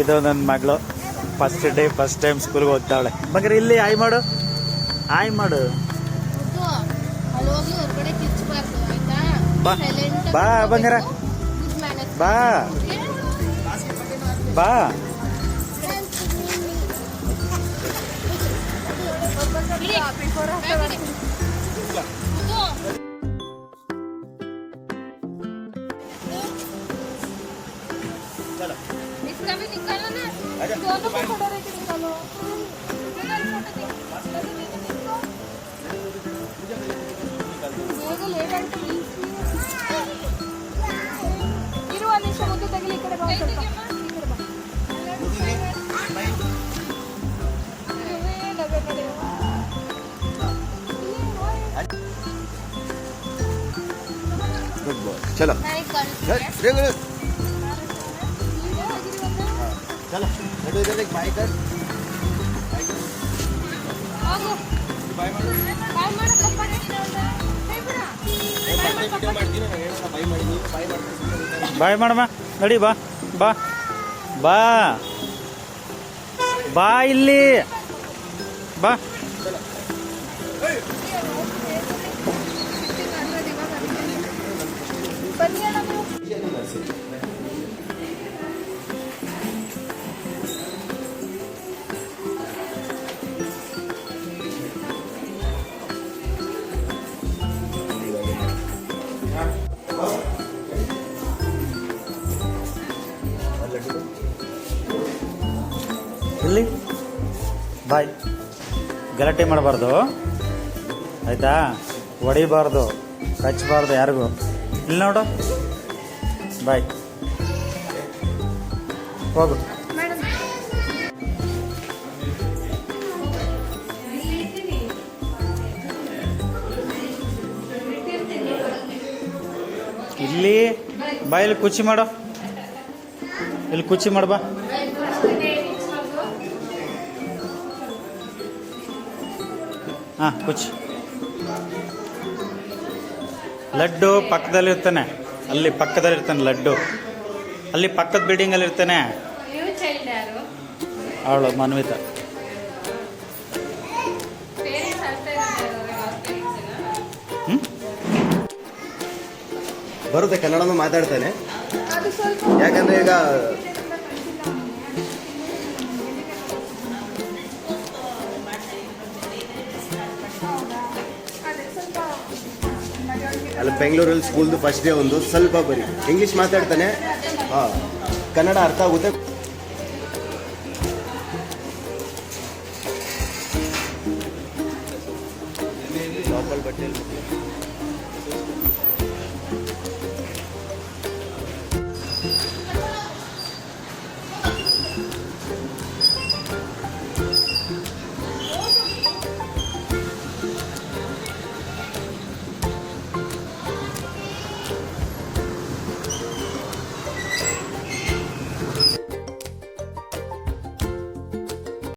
ಇದು ನನ್ನ ಮಗಳು ಫಸ್ಟ್ ಟೈಮ್ ಸ್ಕೂಲ್ಗೆ ಹೋಗ್ತಾವಳೆ. ಬಂಗಾರ ಇಲ್ಲಿ ಆಯ್ ಮಾಡು, ಆಯ್ ಮಾಡು. ಬಾ ಬಾ ಬಂಗಾರ, ಬಾ ಬಾ. इसका भी निकालो ना, दोनों को फोटो लेके निकालो. ಬೇಗ ಲೇಟ್ ಆಯ್ತು ಪ್ಲೀಸ್. ಇರುವ ನಿಮಿಷ ಮುದ್ದು ತೆಗಿಲಿ, ಈ ಕಡೆ ಬಾ ಸ್ವಲ್ಪ, ಈ ಕಡೆ ಬಾ. Good boy. चलो चलो हेडो इधर एक बाय कर. ಹೋಗು बाय ಮಾಡು, ಬಾಯ್ ಮಾಡು. ಕಪ್ಪಡೆ ವಿಡಿಯೋ ಮಾಡ್ತೀನಿ ನಾನು ಹೇಳೋಣ. ಬಾಯ್ ಮಾಡಿ, ನೀವು ಬಾಯ್ ಮಾಡ್ತೀನಿ. ಬಾಯ್ ಮಾಡಮ್ಮ, ನಡಿ ಬಾ ಬಾ ಬಾ ಬಾ ಇಲ್ಲಿ ಬಾ. ಬನ್ನಿ ಅಣ್ಣ ನೀವು. ಇಲ್ಲಿ ಬಾಯ್. ಗಲಾಟೆ ಮಾಡಬಾರ್ದು ಆಯ್ತಾ, ಹೊಡಿಬಾರ್ದು, ಕಚ್ಚಬಾರ್ದು ಯಾರಿಗೂ. ಇಲ್ಲಿ ನೋಡು, ಬಾಯ್, ಹೋಗು. ಇಲ್ಲಿ ಬಾಯಲ್ಲಿ ಕುಚ್ಚಿ ಮಾಡು, ಇಲ್ಲಿ ಕುಚ್ಚಿ ಮಾಡು ಬಾ. ಹಾಂ ಕುಚ್ಚಿ. ಲಡ್ಡು ಪಕ್ಕದಲ್ಲಿರ್ತಾನೆ, ಅಲ್ಲಿ ಪಕ್ಕದಲ್ಲಿರ್ತಾನೆ ಲಡ್ಡು, ಅಲ್ಲಿ ಪಕ್ಕದ ಬಿಲ್ಡಿಂಗಲ್ಲಿ ಇರ್ತಾನೆ. ಅವಳು ಮನ್ವಿತ. ಬರುತ್ತೆ, ಕನ್ನಡನೂ ಮಾತಾಡ್ತಾನೆ. ಅದು ಸ್ವಲ್ಪ ಯಾಕಂದ್ರೆ ಈಗ ಅಲ್ಲಿ ಬೆಂಗಳೂರಲ್ಲಿ ಸ್ಕೂಲ್ದು ಫಸ್ಟ್ ಡೇ ಒಂದು ಸ್ವಲ್ಪ ಬರೀ ಇಂಗ್ಲೀಷ್ ಮಾತಾಡ್ತಾನೆ. ಹಾಂ, ಕನ್ನಡ ಅರ್ಥ ಆಗುತ್ತೆ. ಲಾಕಲ್ ಬಟ್ಟೆ